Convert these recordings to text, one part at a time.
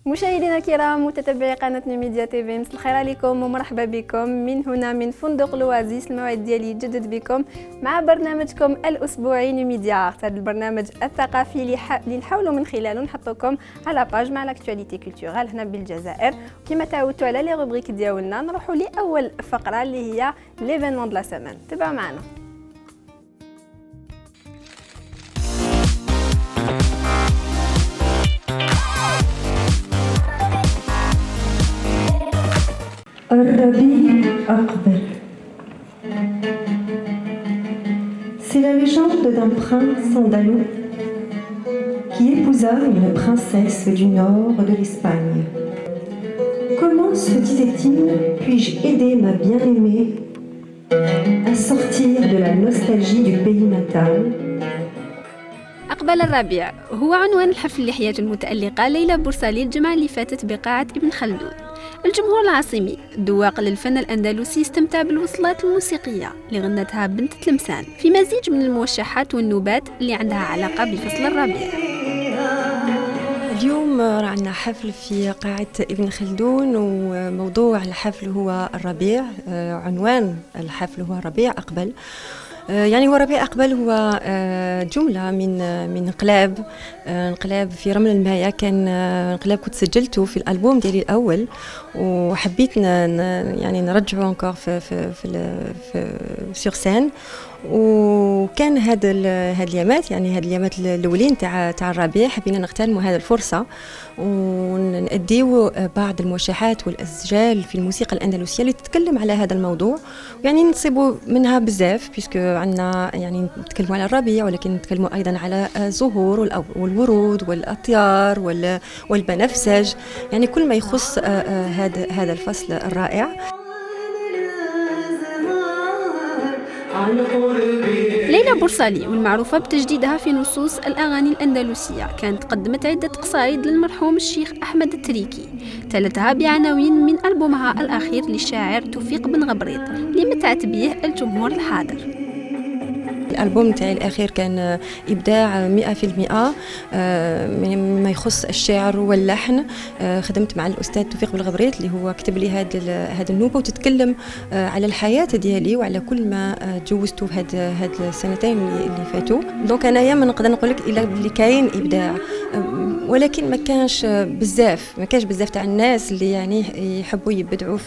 مشاهدينا الكرام متتبعي قناه نيميديا تي في، مساء الخير عليكم ومرحبا بكم من هنا من فندق لوازيس. الموعد ديالي يتجدد بكم مع برنامجكم الاسبوعي نيميديا، هذا البرنامج الثقافي اللي نحاولوا من خلاله نحطوكم على باج مع لاكتواليتي كولتورال هنا بالجزائر. كما تعودتوا على لي روبريك ديالنا، نروحوا لاول فقره اللي هي ليفينمون دو لا سيمين. تبعوا معنا. الربيع أقبل. C'est la légende d'un prince andalou qui épousa une princesse du nord de l'Espagne. Comment, se disait-il, puis-je aider ma bien-aimée à sortir de la nostalgie du pays natal? أقبل الربيع هو عنوان الحفل اللي حياته المتألقة ليلى بورسالي الجمعة اللي فاتت بقاعة ابن خلدون. الجمهور العاصمي ذواق للفن الأندلسي استمتع بالوصلات الموسيقية اللي غنتها بنت تلمسان في مزيج من الموشحات والنوبات اللي عندها علاقة بفصل الربيع. اليوم عندنا حفل في قاعة ابن خلدون، وموضوع الحفل هو الربيع. عنوان الحفل هو ربيع أقبل. يعني هو ربيع أقبل هو جملة من انقلاب في رمل المايا. كان انقلاب كنت سجلته في الألبوم ديالي الأول، وحبيت يعني نرجعه انكور في سور سين. وكان هاد اليامات، يعني هاد اليامات الاولين تاع الربيع، حبينا نغتنموا هذه الفرصه ونأديو بعض الموشحات والاسجال في الموسيقى الاندلسيه اللي تتكلم على هذا الموضوع، يعني نصيبوا منها بزاف بيسكو عندنا يعني نتكلموا على الربيع، ولكن نتكلموا ايضا على الزهور والورود والاطيار والبنفسج، يعني كل ما يخص هذا الفصل الرائع. ليلى بورسالي والمعروفة بتجديدها في نصوص الأغاني الأندلسية كانت قدمت عدة قصائد للمرحوم الشيخ أحمد التريكي، تلتها بعناوين من ألبومها الأخير للشاعر توفيق بن غبريط اللي متعت به الجمهور الحاضر. الألبوم تاعي الأخير كان إبداع 100% مما يخص الشعر واللحن. خدمت مع الأستاذ توفيق بالغبريط اللي هو كتب لي هذه النوبة، وتتكلم على الحياة ديالي وعلى كل ما تجوزته في هاد السنتين اللي فاتوا. دونك أنايا ما نقدر نقول لك إلا بلي كاين إبداع، ولكن ما كانش بزاف تاع الناس اللي يعني يحبوا يبدعوا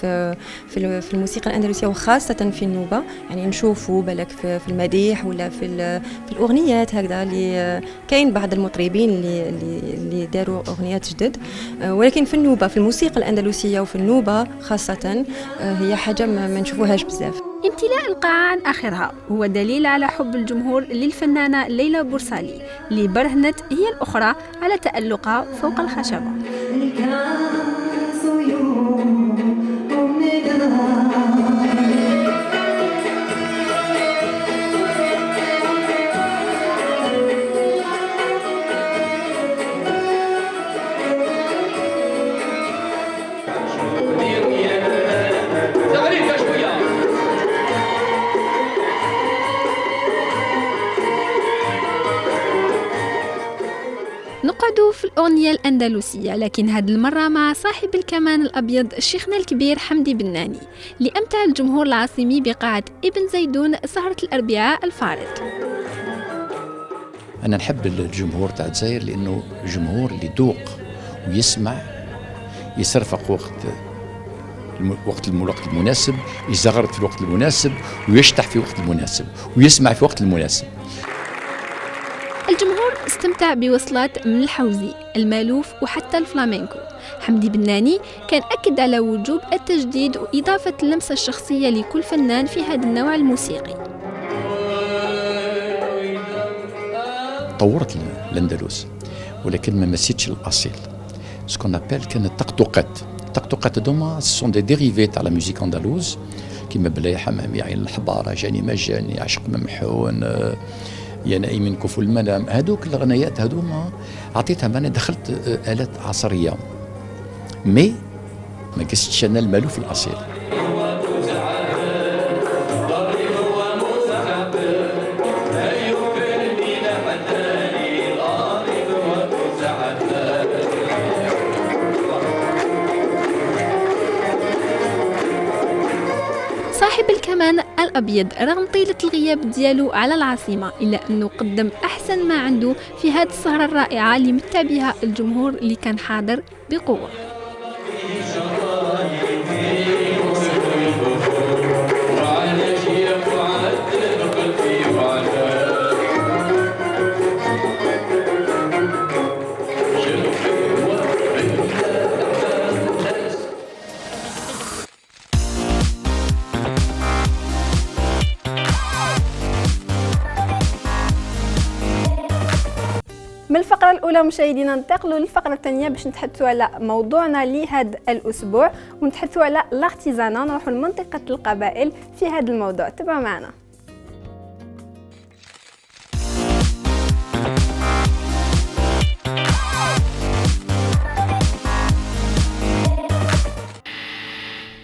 في الموسيقى الأندلسية وخاصة في النوبة. يعني نشوفوا بالك في المديح ولا في الأغنيات هكذا، اللي كاين بعض المطربين اللي داروا أغنيات جدد، ولكن في النوبة في الموسيقى الأندلسية وفي النوبة خاصة هي حاجة ما نشوفوهاش بزاف. امتلاء القاعة عن آخرها هو دليل على حب الجمهور للفنانة ليلى بورسالي اللي برهنت هي الأخرى على تألقها فوق الخشبة. نقعدوا في الأغنية الأندلسية، لكن هذه المرة مع صاحب الكمان الأبيض شيخنا الكبير حمدي بناني اللي أمتع الجمهور العاصمي بقاعة ابن زيدون سهرة الأربعاء الفارط. أنا نحب الجمهور تاع الجزائر لأنه جمهور اللي يذوق ويسمع، يصرفق وقت المناسب، يزغرط في الوقت المناسب، ويشطح في وقت المناسب، ويسمع في وقت المناسب. الجمهور استمتع بوصلات من الحوزي، المالوف وحتى الفلامينكو. حمدي بناني كان أكد على وجوب التجديد وإضافة اللمسة الشخصية لكل فنان في هذا النوع الموسيقي. طورت الأندلس ولكن ما مسيتش الأصيل. سكون أبل كانت التقطقات دوما سون دي ديريفي تاع لا ميوزيك أندلوز، كيما بلاي حمامي، عين الحبارة، جاني مجاني، عشق ممحون، يا نايم كفو المنام. هذوك الغنيات هذوما عطيتها، انا دخلت آلات عصرية ما قستش انا المالوف الأصيل. الأمان الأبيض رغم طيلة الغياب ديالو على العاصمة إلا أنه قدم أحسن ما عنده في هذه السهرة الرائعة اللي متع بها الجمهور اللي كان حاضر بقوة. من الفقرة الأولى مشاهدينا ننتقلوا للفقرة الثانية باش نتحدثوا على موضوعنا لهذا الأسبوع ونتحدثوا على الارتيزانا. نروحوا لمنطقة القبائل في هذا الموضوع، تابعوا معنا.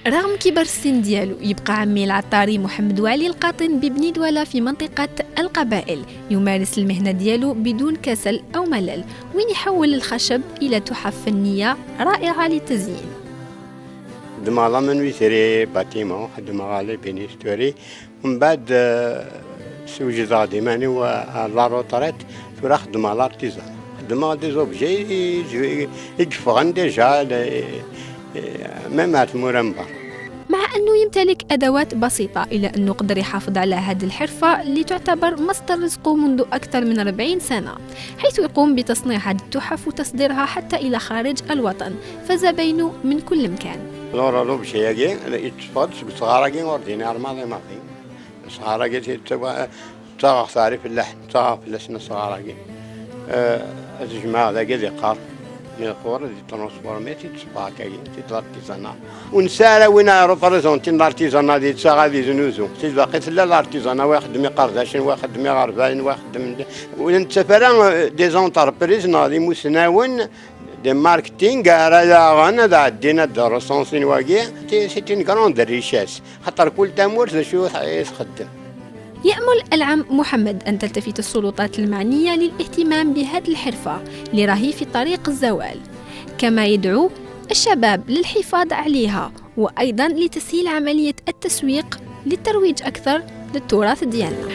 رغم كبر السن ديالو يبقى عمي العطاري محمد وعلي القاطن ببني دولة في منطقة القبائل يمارس المهنة ديالو بدون كسل أو ملل، وين يحول الخشب إلى تحف فنية رائعة للتزيين. دماغ من ويسري باتيمون دماغ لي بينيستوري ومن بعد سوجي زادي ماني ولا روتريت وراح دماغ الارتيزان دماغ دي زوبجي يجفغن ديجا ميمات مرمبر. مع أنه يمتلك أدوات بسيطة إلا أنه قدر يحافظ على هذه الحرفة اللي تعتبر مصدر رزقه منذ أكثر من 40 سنة، حيث يقوم بتصنيع هذه التحف وتصديرها حتى إلى خارج الوطن فزباينه من كل مكان. لورا لو بشياجي يتفضل صغارجين وردينار ماضي صغارجين تبغى صاري في اللحن تبغى في اللسنة صغارجين الجماعة ذا جزء قار من القوار اللي ترانسفورميتي تصبح كاين الارتيزانا ونسالا وين ريبريزونتين الارتيزانا دي تساغا دي زنوزو تي باقي لا الارتيزانا واحد مي قرداشين واحد مي غرباين واحد من ونتفرا دي زونتربريز ناضي مسناون دي ماركتينغ راه غانا دا عندنا دا ريسونسين واقي سي اون غراند ريشاس خاطر كل تامور شو يخدم. يأمل العم محمد أن تلتفت السلطات المعنية للاهتمام بهذه الحرفة اللي راهي في طريق الزوال، كما يدعو الشباب للحفاظ عليها وأيضا لتسهيل عملية التسويق للترويج أكثر للتراث ديالنا.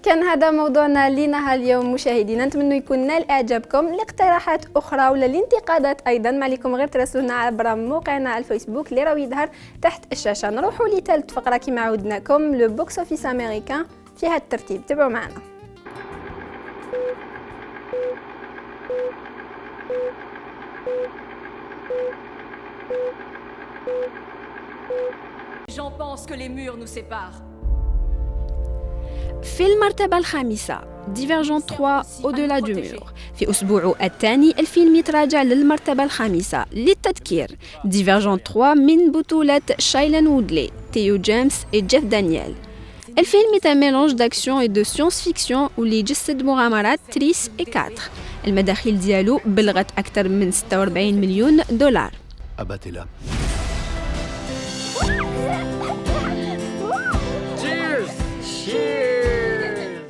كان هذا موضوعنا لنهار اليوم مشاهدينا، نتمنى يكون نال اعجابكم. لاقتراحات اخرى ولا الانتقادات ايضا ما عليكم غير تراسلونا عبر موقعنا على الفيسبوك اللي راه يظهر تحت الشاشه. نروحوا لثالث فقره كما عودناكم، لو بوكس اوفيس امريكان في هذا الترتيب، تابعوا معنا. J'en pense que les murs nous séparent. في المرتبة الخامسة ديفيرجون 3 أو-ديلا دو مور. في أسبوعه الثاني الفيلم يتراجع للمرتبة الخامسة. للتذكير ديفيرجون 3 من بطولة شايلين وودلي، تيو جيمس وجيف دانييل. الفيلم est un mélange d'action et de science-fiction واللي يجسد مغامرات تريس و4. المداخيل ديالو بلغت أكثر من 46 مليون دولار. أباتلا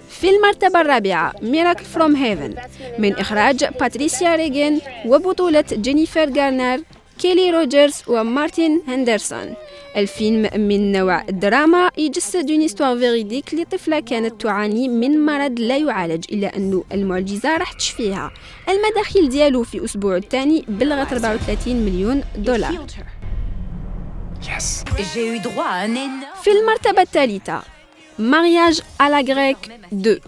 في المرتبة الرابعة ميراكل فروم هيفن من إخراج باتريسيا ريغين وبطولة جينيفر غارنر، كيلي روجرز ومارتين هندرسون. الفيلم من نوع الدراما يجسد هيستوار فيريديك لطفلة كانت تعاني من مرض لا يعالج إلا أنه المعجزة راح تشفيها. المداخيل ديالو في أسبوع الثاني بلغت 34 مليون دولار. في المرتبة الثالثة مارياج على غريك 2،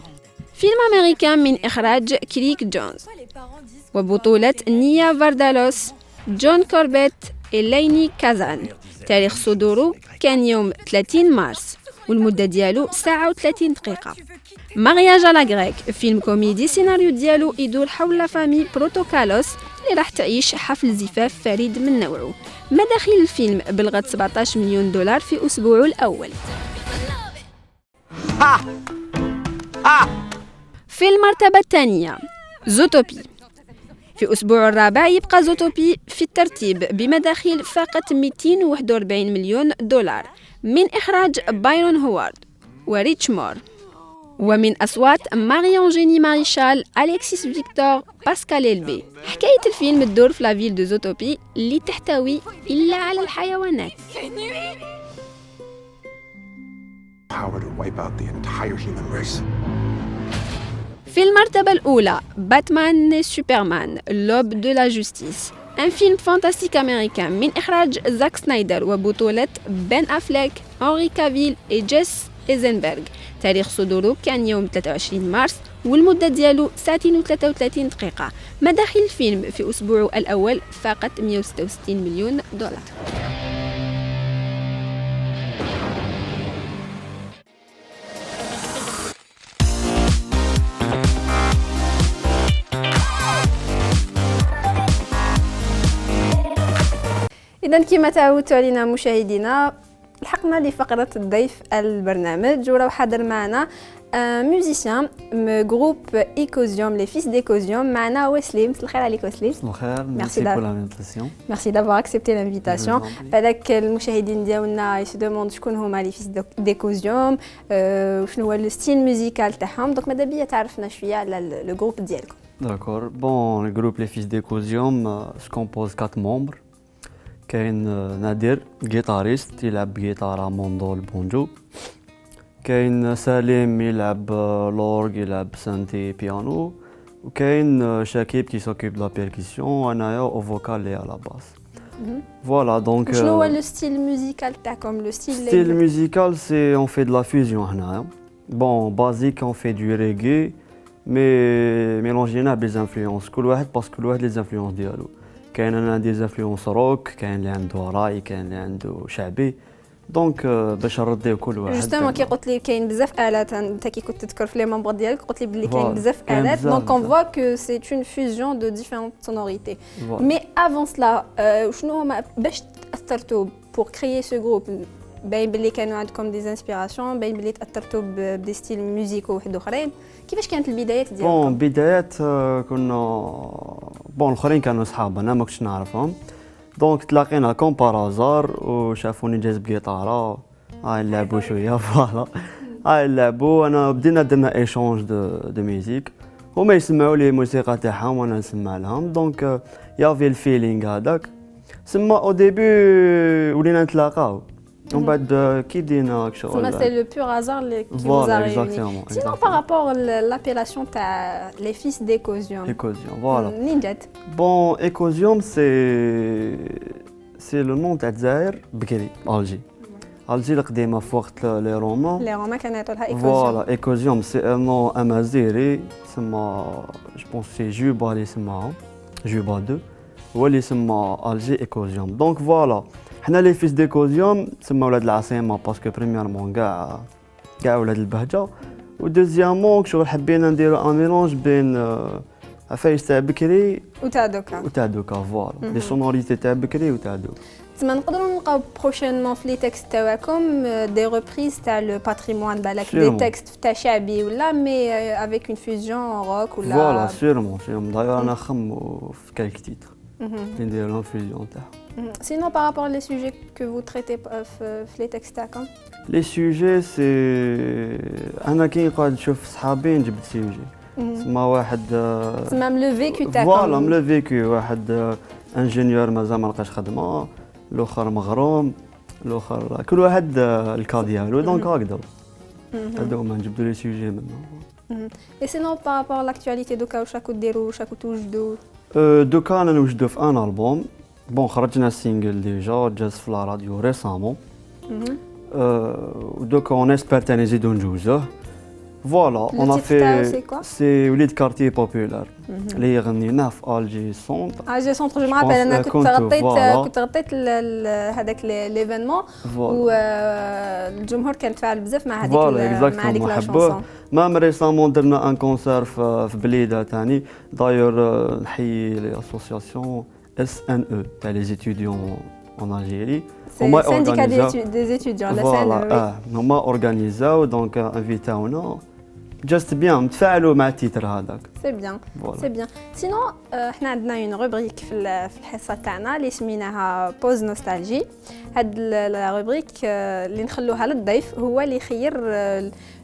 فيلم أمريكان من إخراج كريك جونز وبطولة نيا فاردالوس، جون كوربيت إليني كازان. تاريخ صدوره كان يوم 30 مارس والمدة ديالو ساعة و30 دقيقة. مارياج على غريك فيلم كوميدي، سيناريو ديالو يدور حول فامي بروتوكالوس اللي راح تعيش حفل زفاف فريد من نوعه. مداخيل الفيلم بلغت 17 مليون دولار في أسبوعه الأول. في المرتبة الثانية زوتوبي. في أسبوع الرابع يبقى زوتوبي في الترتيب بمداخيل فاقت 241 مليون دولار من إخراج بايرون هوارد وريتش مور. ومن أصوات ماريون جيني ماريشال، أليكسيس فيكتور، باسكال إلبي. حكاية الفيلم تدور في لافيل دو زوتوبي اللي تحتوي إلا على الحيوانات. Power to wipe out the entire human race. في المرتبة الأولى باتمان سوبرمان لوب دو لا جوستيس، un film fantastique américain من إخراج زاك سنايدر وبطولة بن أفليك، هنري كافيل وجيس إيزنبرغ. تاريخ صدوره كان يوم 23 مارس والمدة ديالو ساعتين و33 دقيقة. مداخل الفيلم في أسبوعه الأول فاقت 166 مليون دولار. إذا كما تعودتوا علينا مشاهدينا لحقنا لفقرة الضيف البرنامج وراه حاضر معنا ميوزيسيان جروب إيكوزيوم لي فيس d'Écosium معنا وسليم. مساء الخير عليك وسليم. مساء الخير. ميرسي pour l'invitation. Merci d'avoir accepté l'invitation. بالك المشاهدين ديالنا يسدوموند شكون هما لي فيس d'Écosium وشنو هو لو ستيل ميوزيكال تاعهم. دونك ماذا بيا تعرفنا شويه على لو جروب ديالكم. D'accord. Bon, le groupe Les Fils d'Écosium se compose 4 membres. كاين نادر جيتاريست يلعب جيتارة موندول بونجو. كاين سليم يلعب لورغ يلعب سانتي بيانو. وكاين شاكيب كي سوكيب دو لا بيركسيون وانايا او فوكال لي على باس. فوالا دونك شنو هو لو ستيل ميوزيكال تاعكم؟ لو ستيل ميوزيكال سي اون في دو لا فيوزيون هنايا. بون بازيك اون في دو ريغي مي ميلونجينا بلي انفلونس كل واحد باسكو كل واحد لي انفلونس ديالو. كاين انا عندي زانفلونس روك، كاين اللي عنده راي، كاين اللي عنده شعبي. دونك باش نرديو كل واحد. جوستومون كي قلت لي كاين بزاف الات، انت كي كنت تذكر في لي ممبر ديالك قلت لي بلي كاين بزاف الات. دونك اون فوا كو سي اون فيوزيون دو ديفيرونت سونوريتي. مي افون سلا شنو هما باش تاثرتوا بور كريي سو جروب؟ باين بلي كانوا عندكم دي انسبيراسيون، باين بلي تاثرتوا بدي ستيل ميوزيكو واحد اخرين. كيفاش كانت البدايات ديالكم؟ بون بدايات كنا بون الاخرين كانوا صحاب انا ما كنتش نعرفهم. دونك تلاقينا كوم بارازار وشافوني جايز بجيتاره هاي نلعبوا شويه فوالا هاي نلعبوا. انا بدينا درنا ايشونج دو ميوزيك هما يسمعوا لي الموسيقى تاعهم وانا نسمع لهم. دونك يافي الفيلينغ هذاك سما او ديبي ولينا نتلاقاو ومن بعد كي دينا شغل. سي لو بور هازار اللي كيفوزا ريوني. سينو بارابور لابيلاسيون تاع لي فيس d'Écosium. Écosium فوالا. منين جات؟ بون إيكوزيوم سي لو نون تاع الجزائر بكري الجي. الجي القديمه في وقت لي رومان. لي رومان كانوا يعطوا لها فوالا إيكوزيوم سي ان نون امازيغي سما جو بونس سي جوبا اللي سماهم جوبا 2 هو اللي سما الجي إيكوزيوم. دونك فوالا حنا لي فيس d'Écosium تسمى ولاد العاصمه باسكو بريميرمون كاع ولاد البهجه ودوزيامون شغل حبينا نديرو ان ميلونج بين عفايس تاع بكري وتاع دوكا فوالا لي سونوريتي تاع بكري وتاع دوكا. تما نقدروا نلقاو بروشينمون في لي تكست تاعكم دي ريبريز تاع لو باتريمون بالك دي تكست تاع شعبي ولا مي افيك اون فيوزيون روك ولا فوالا سيرمون دايوغ انا نخمو في كالك تيتر ندير لهم فيوزيون تاعهم. Sinon, par rapport aux sujets que vous traitez في les textes تاعكم؟ Les sujets c'est أنا كي نقعد نشوف صحابي نجبد سيجي. تسمى واحد تسمى من لو فيكو تاعكم. فوالا من لو فيكو واحد انجينيور مازال ما لقاش خدمة، الآخر مغروم، الآخر كل واحد الكا ديالو دونك هكذا. هادو هما نجبدو لي سيجي منهم. Et sinon, par rapport à l'actualité دوكا واش راكو ديروا واش راكو توجدوا؟ دوكا أنا نوجدو في ان ألبوم. بون خرجنا سينجل ديجا جاز في لا راديو ريسامون. دوكا اون اسبير تاني نزيدو نجوزوه. فوالا اون في سي وليد كارتي بوبولار اللي يغنيناه في الجي سونتر. الجي سونتر جو مابيل انا كنت غطيت هذاك ليفينمون والجمهور كان تفاعل بزاف مع هذيك لا شونسون. مام ريسامون درنا ان كونسير في بليده ثاني دايور نحيي لي اسوسياسيون SNE تاع لي زيتيديون en Algérie. هما syndicat des étudiants la SNE. هما اورغانيزاو دونك انفيتاونا جاست بيان نتفاعلوا مع التيتر هذاك. سي بيان سي بيان. سينو احنا عندنا اون روبريك في الحصه تاعنا اللي سميناها بوز نوستالجي. هاد لا روبريك اللي نخلوها للضيف هو اللي يخير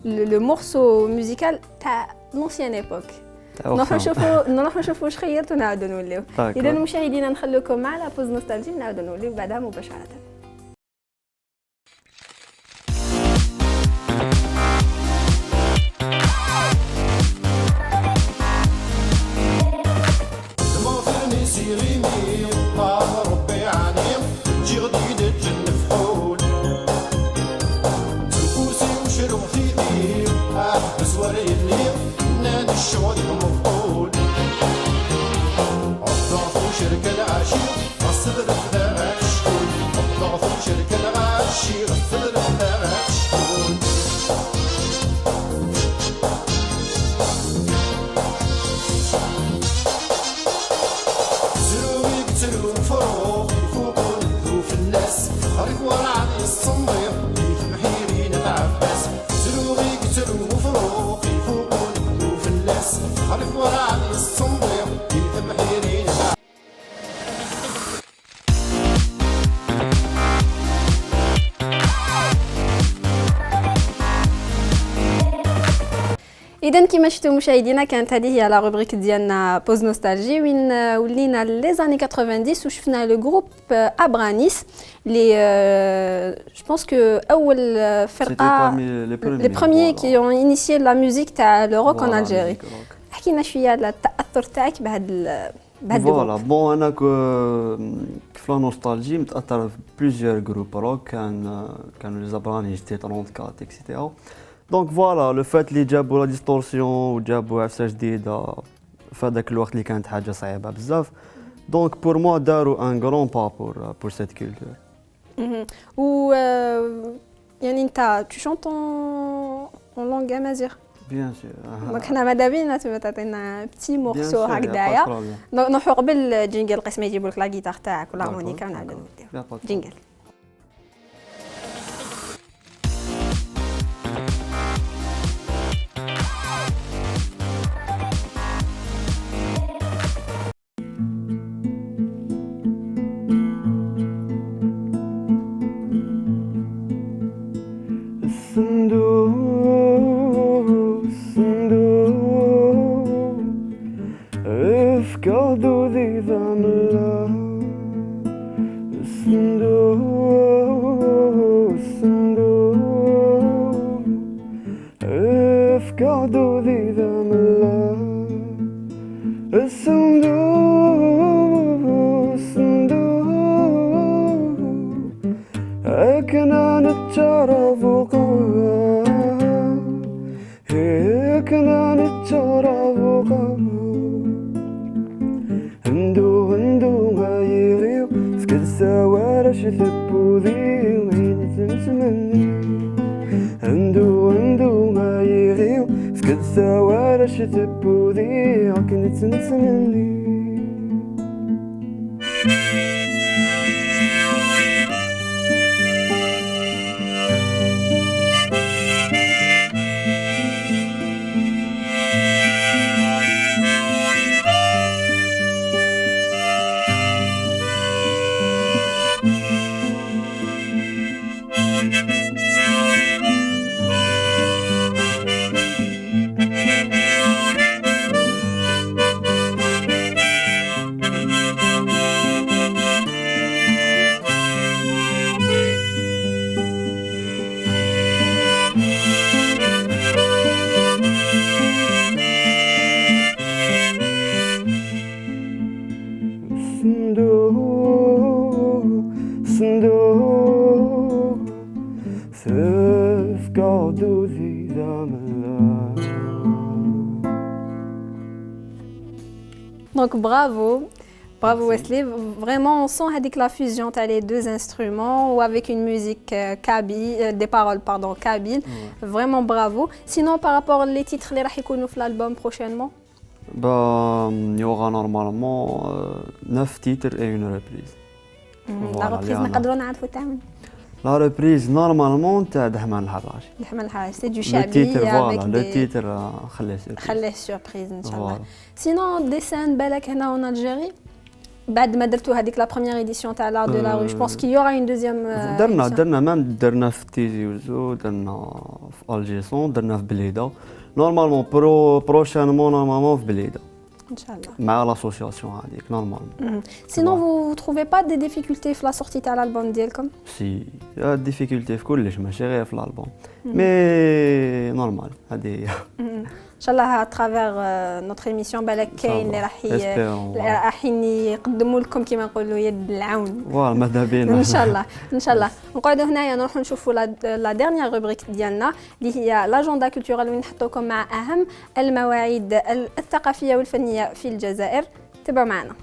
لو مورسو ميوزيكال تاع لونسيان ايبوك. نروحوا نشوفوا واش خيرت ونعاودوا نوليو. اذا مشاهدينا نخلوكم مع لا بوز نوستالجي نعاودوا نوليو بعدها مباشره. إذا كما شفتوا مشاهدينا كانت هذه هي لا روبريك ديالنا بوز نوستالجي وين ولينا لي زاني 90 وشفنا لو جروب ابرانيس اللي جو بونس كو اول فرقه لي بروميي كي اون انيسيي لا ميوزيك تاع لو روك ان الجيري. حكينا شويه على التاثر تاعك بهذا فوالا بون انا كيف لا نوستالجي متاثر بليزيور جروب روك كانوا لي زابرانيس تي 34 اكسيتيرا. دونك فوالا لو فات اللي جابوا لا ديستورسيون وجابوا عفسه جديده في هذاك الوقت اللي كانت حاجه صعيبه بزاف. دونك بور موا داروا ان غران با بور سيت كولتور. و يعني انت تو شونت اون لونغ امازيغ؟ بيان سور. دونك حنا ماذا بينا تعطينا بتي مورسو هكذايا. دونك نروحوا قبل الجينجل القسم يجيبوا لك لا جيتار تاعك ولا هارمونيكا ونعاودوا نديرو جينجل. Donc bravo Wesley, vraiment on sent هذيك la fusion تاع les deux instruments ou avec une musique kabyle, des paroles pardon kabyle. Vraiment bravo. Sinon par rapport les titres اللي راح يكونوا في l'album prochainement? Il y aura normalement 9 titres et une reprise. La reprise نقدروا نعرفوا تاعهم؟ لا ريبريز نورمالمون تاع دحمان الحراج. دحمان الحراج سي دو لو شعبي تيتر افيك فوالا لو تيتر خليه سيربريز. خليه سوربريز ان شاء الله. فوالا. سينون ديسان بالك هنا اون الجيري بعد ما درتوا هذيك لا بروميير ايديسيون تاع لار دو لا رو جو بونس كي يورا اون دوزيام. درنا مام درنا في تيزي وزو، درنا في الجيسون، درنا في بليده. نورمالمون بروشينمون نورمالمون في بليده ان شاء الله مع لاسوسياسيون هذيك نورمالمون. سينون vous trouvez pas des difficultés في لا سورتي تاع الالبوم ديالكم؟ سي ديفيكولتي في كلش ماشي غير في الالبوم مي نورمال هذه ان شاء الله اترافير نوتر ايميسيون بالك كاين اللي راح يقدموا لكم كيما نقولوا يد العون. فوالا ماذا بينا ان شاء الله ان شاء الله. نقعدوا هنايا نروحوا نشوفوا لا ديرنيير روبريك ديالنا اللي هي لاجوندا كولتورال وين نحطوكم مع اهم المواعيد الثقافيه والفنيه في الجزائر. تابعوا معنا.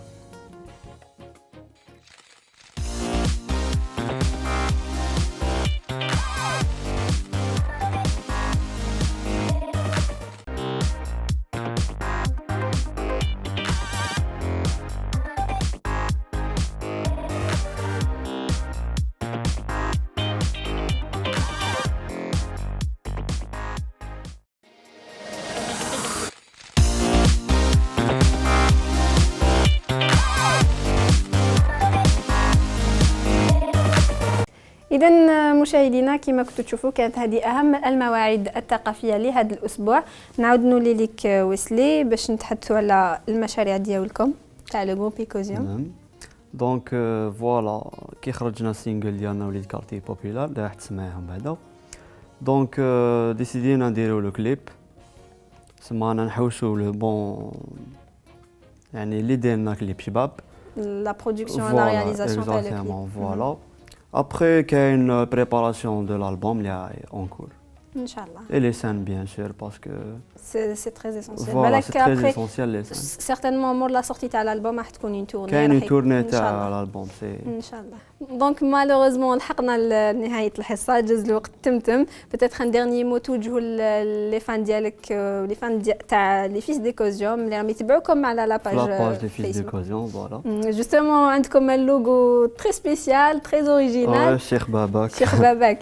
إذا مشاهدينا كما كنتوا تشوفوا كانت هذه أهم المواعيد الثقافية لهذا الأسبوع. نعاود نولي لك ويسلي باش نتحدثوا على المشاريع ديالكم تاع لو غروب ايكوزيون. دونك فوالا كي خرجنا السينجل ديالنا وليد كارتي بوبولار اللي راح تسمعهم بعدا. دونك ديسيدينا نديرو لو كليب، سمعنا نحوسوا لو بون يعني اللي ديرنا كليب شباب لا برودكسيون لا رياليزاسيون تاع الكليب. فوالا après كاين بريباراسيون دو l'album اللي هي اون كور ان شاء الله. et les scènes bien sûr parce que c'est très essentiel. voilà c'est très essentiel les scènes. certainement مور لا سورتي تاع الالبوم راح تكون اون تورني. كاين اون تورني تاع الالبوم سي ان شاء الله. دونك مالوغوزمون لحقنا لنهايه الحصه، جاز الوقت تمتم. بيتيتر ان ديرني مو توجهوا لي فان ديالك لي فان تاع لي فيس ديكوزيوم اللي راهم يتبعوكم على لا باج لي فيس ديكوزيوم. فوالا جوستومون عندكم اللوغو تري سبيسيال تري اوريجينال. الشيخ باباك. الشيخ باباك.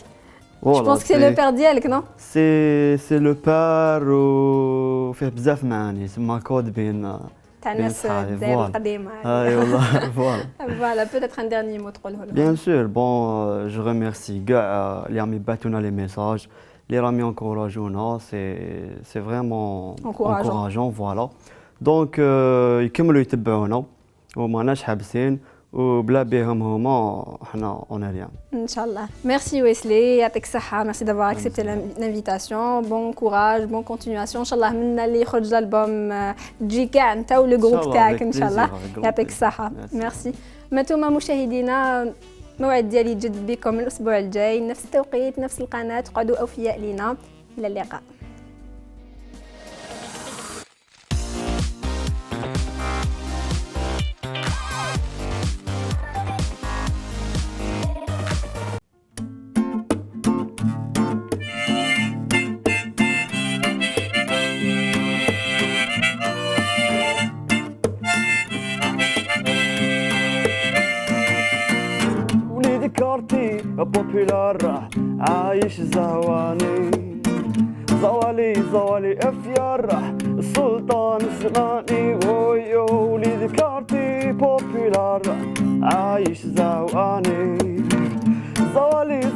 Je pense que c'est le père ديالك non? C'est le père وفيه بزاف معاني تما كود بين تاع الناس الدائرة القديمة. اي والله فوالا. فوالا peut-être un dernier mot تقوله لهم. Bien sûr bon je remercie كاع اللي راهم يبعثونا لي ميساج اللي راهم ينكوراجونا c'est vraiment encourageant voilà. دونك يكملوا يتبعونا وماناش حابسين وبلا بهم هما حنا اون ريان ان شاء الله. ميرسي ويسلي يعطيك الصحه. ميرسي دافوار اكسبتي لانفيتاسيون. بون كوراج بون كونتينياسيون. ان شاء الله منا اللي يخرج الالبوم تجي كاع انت ولو جروب تاعك ان شاء الله. يعطيك الصحه. ميرسي. مانتوما مشاهدينا موعد ديالي يتجدد بكم الاسبوع الجاي نفس التوقيت نفس القناه. قعدوا اوفياء لينا. الى اللقاء. بوبولار عايش زهواني زوالي افيار السلطان الزماني ويو وليد كارتي بوبولار عايش زهواني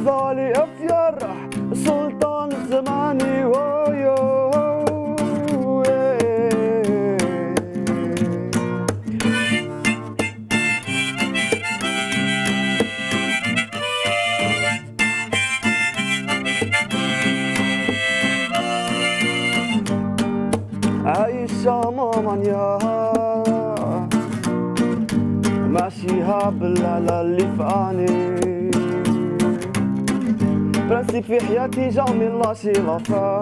زوالي افيار السلطان الزماني ويو عايشة مامانيا ماشيها بالعلا اللي فاني برانسيب في حياتي جامي لاشي لافا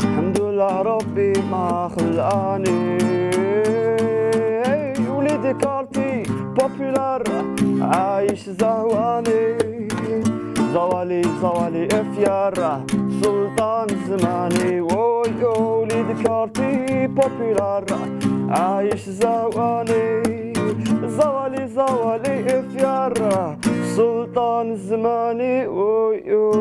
الحمد لله ربي ما خلاني وليدي كارتي بوبولار عايش زهواني زوالي افيار سلطان زماني ويو وليد كارتي بوبولار عايش زوالي زوالي افيار سلطان الزماني ويو